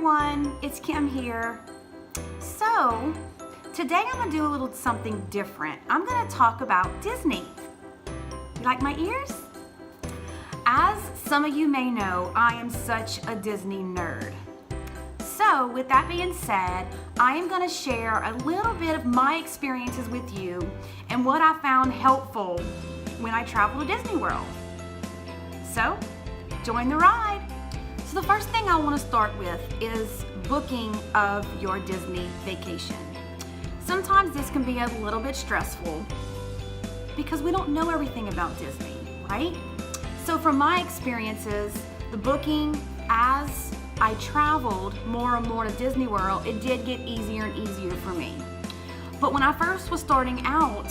everyone, it's Kim here. So, today I'm gonna do a little something different. I'm gonna talk about Disney. You like my ears? As some of you may know, I am such a Disney nerd. So, with that being said, I am gonna share a little bit of my experiences with you and what I found helpful when I travel to Disney World. So, join the ride. So the first thing I want to start with is booking of your Disney vacation. Sometimes this can be a little bit stressful because we don't know everything about Disney, right? So from my experiences, the booking as I traveled more and more to Disney World, it did get easier and easier for me. But when I first was starting out,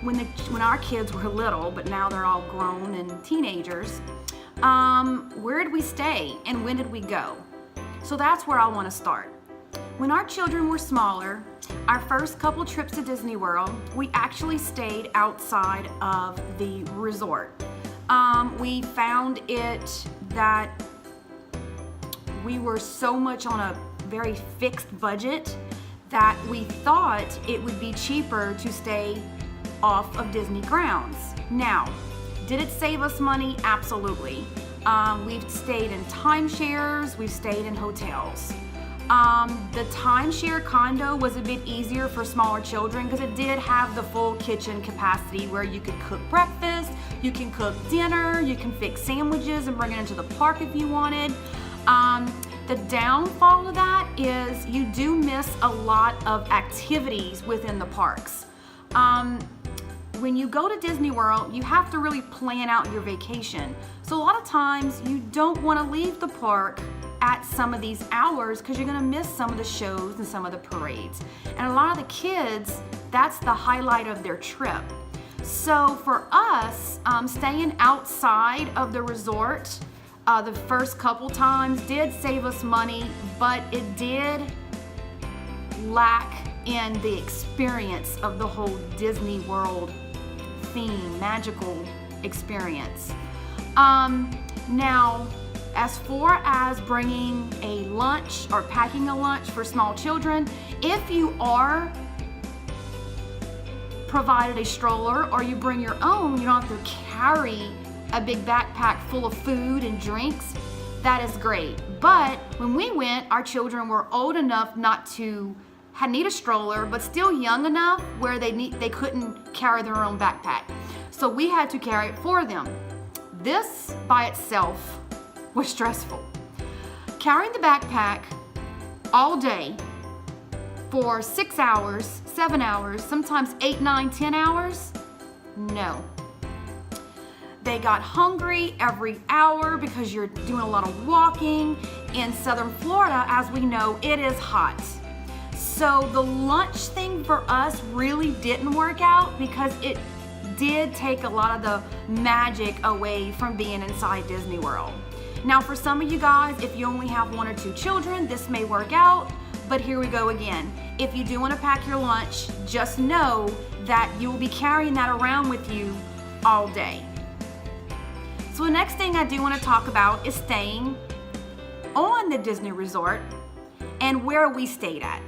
when our kids were little, but now they're all grown and teenagers, where did we stay and when did we go? So that's where I want to start. When our children were smaller, our first couple trips to Disney World, we actually stayed outside of the resort. We found it that we were so much on a very fixed budget that we thought it would be cheaper to stay off of Disney grounds. Now, did it save us money? Absolutely. We've stayed in timeshares, we've stayed in hotels. The timeshare condo was a bit easier for smaller children because it did have the full kitchen capacity where you could cook breakfast, you can cook dinner, you can fix sandwiches and bring it into the park if you wanted. The downfall of that is you do miss a lot of activities within the parks. When you go to Disney World, you have to really plan out your vacation. So a lot of times you don't want to leave the park at some of these hours because you're going to miss some of the shows and some of the parades. And a lot of the kids, that's the highlight of their trip. So for us, staying outside of the resort the first couple times did save us money, but it did lack in the experience of the whole Disney World theme, magical experience. Now, as far as bringing a lunch or packing a lunch for small children, if you are provided a stroller or you bring your own, you don't have to carry a big backpack full of food and drinks. That is great. But when we went, our children were old enough not to need a stroller, but still young enough where they couldn't carry their own backpack. So we had to carry it for them. This by itself was stressful. Carrying the backpack all day for 6 hours, 7 hours, sometimes 8, 9, 10 hours, no. They got hungry every hour because you're doing a lot of walking. In southern Florida, as we know, it is hot. So the lunch thing for us really didn't work out because it did take a lot of the magic away from being inside Disney World. Now for some of you guys, if you only have 1 or 2 children, this may work out, but here we go again. If you do want to pack your lunch, just know that you will be carrying that around with you all day. So the next thing I do want to talk about is staying on the Disney Resort and where we stayed at.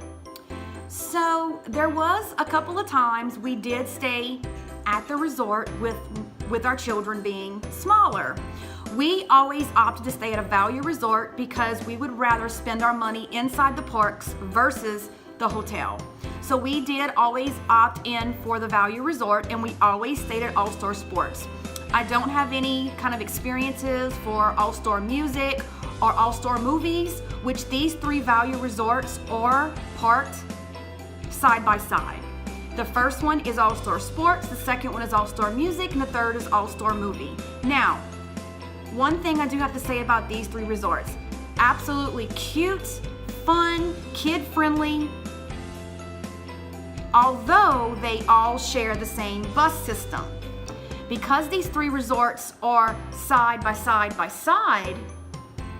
So there was a couple of times we did stay at the resort with our children being smaller. We always opted to stay at a value resort because we would rather spend our money inside the parks versus the hotel. So we did always opt in for the value resort and we always stayed at All-Star Sports. I don't have any kind of experiences for All-Star Music or All-Star Movies, which these 3 value resorts are parked side by side. The first one is All-Star Sports, the second one is All-Star Music, and the third is All-Star Movie. Now, one thing I do have to say about these 3 resorts, absolutely cute, fun, kid-friendly, although they all share the same bus system. Because these 3 resorts are side by side by side,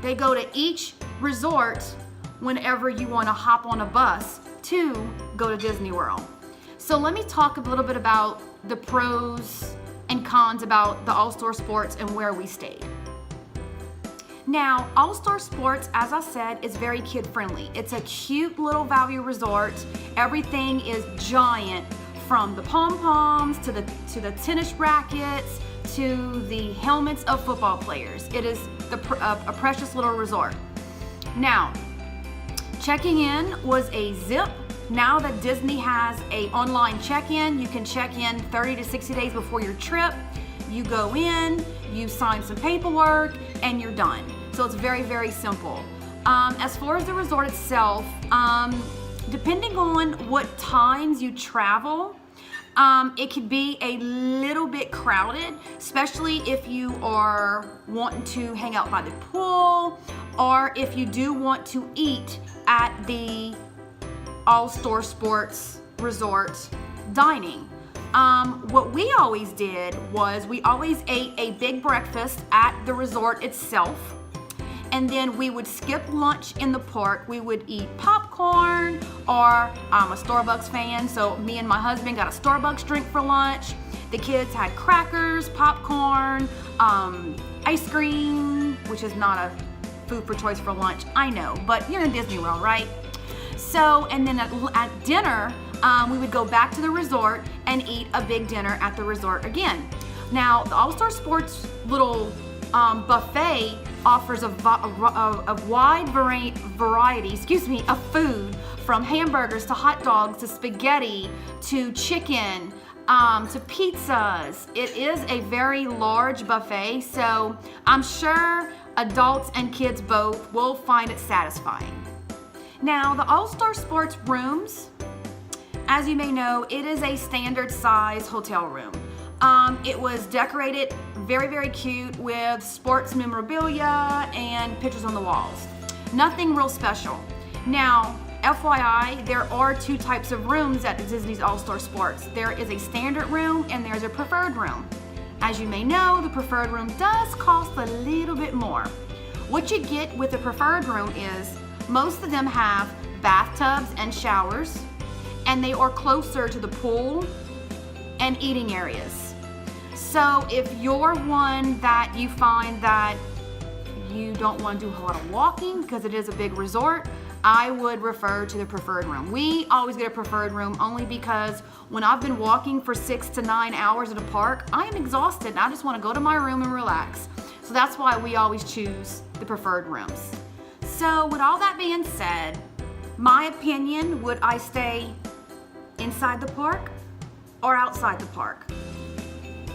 they go to each resort whenever you want to hop on a bus to go to Disney World. So let me talk a little bit about the pros and cons about the All-Star Sports and where we stayed. Now, All-Star Sports, as I said, is very kid-friendly. It's a cute little value resort. Everything is giant, from the pom-poms to the tennis rackets to the helmets of football players. It is a precious little resort. Now, checking in was a zip. Now that Disney has an online check-in, you can check in 30 to 60 days before your trip. You go in, you sign some paperwork, and you're done. So it's very, very simple. As far as the resort itself, depending on what times you travel, it could be a little bit crowded, especially if you are wanting to hang out by the pool, or if you do want to eat at the All-Star Sports Resort dining. What we always did was we always ate a big breakfast at the resort itself, and then we would skip lunch in the park. We would eat popcorn, or I'm a Starbucks fan, so me and my husband got a Starbucks drink for lunch. The kids had crackers, popcorn, ice cream, which is not a food for choice for lunch, I know, but you're in Disney World, right? So, and then at dinner, we would go back to the resort and eat a big dinner at the resort again. Now, the All-Star Sports little buffet offers a wide variety of food, from hamburgers to hot dogs to spaghetti to chicken to pizzas. It is a very large buffet, so I'm sure adults and kids both will find it satisfying. Now, the All-Star Sports rooms, as you may know, it is a standard size hotel room. It was decorated very, very cute with sports memorabilia and pictures on the walls. Nothing real special. Now, FYI, there are two types of rooms at Disney's All-Star Sports. There is a standard room and there's a preferred room. As you may know, the preferred room does cost a little bit more. What you get with the preferred room is most of them have bathtubs and showers, and they are closer to the pool and eating areas. So if you're one that you find that you don't want to do a whole lot of walking because it is a big resort, I would refer to the preferred room. We always get a preferred room only because when I've been walking for 6 to 9 hours at a park, I am exhausted and I just want to go to my room and relax. So that's why we always choose the preferred rooms. So with all that being said, my opinion, would I stay inside the park or outside the park?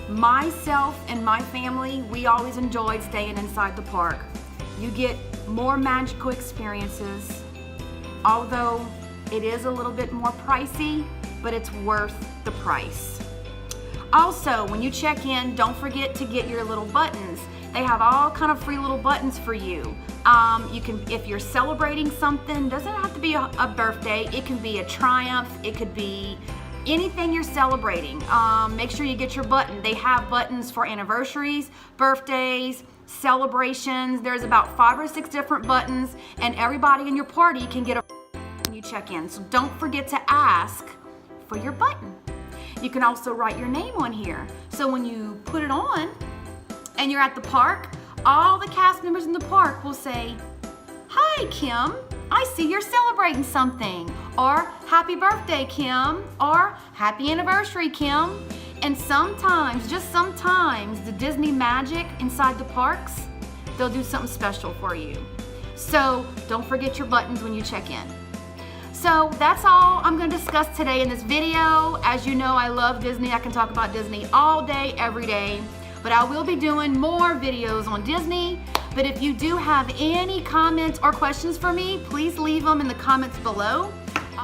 Myself and my family, we always enjoyed staying inside the park. You get more magical experiences, although it is a little bit more pricey, but it's worth the price. Also, when you check in, don't forget to get your little buttons. They have all kind of free little buttons for you. You can, if you're celebrating something, doesn't have to be a birthday, it can be a triumph, it could be anything you're celebrating. Make sure you get your button. They have buttons for anniversaries, birthdays, celebrations. There's about 5 or 6 different buttons, and everybody in your party can get a when you check in. So don't forget to ask for your button. You can also write your name on here. So when you put it on and you're at the park, all the cast members in the park will say, "Hi, Kim, I see you're celebrating something," or "Happy birthday, Kim," or "Happy anniversary, Kim." And sometimes, just sometimes, the Disney magic inside the parks, they'll do something special for you. So don't forget your buttons when you check in. So that's all I'm going to discuss today in this video. As you know, I love Disney. I can talk about Disney all day, every day. But I will be doing more videos on Disney. But if you do have any comments or questions for me, please leave them in the comments below.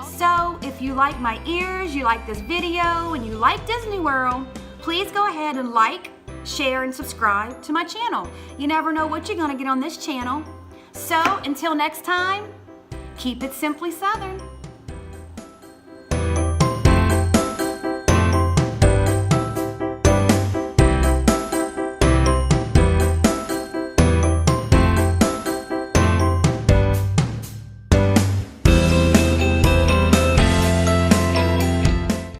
So if you like my ears, you like this video, and you like Disney World, please go ahead and like, share, and subscribe to my channel. You never know what you're going to get on this channel. So until next time, keep it simply Southern.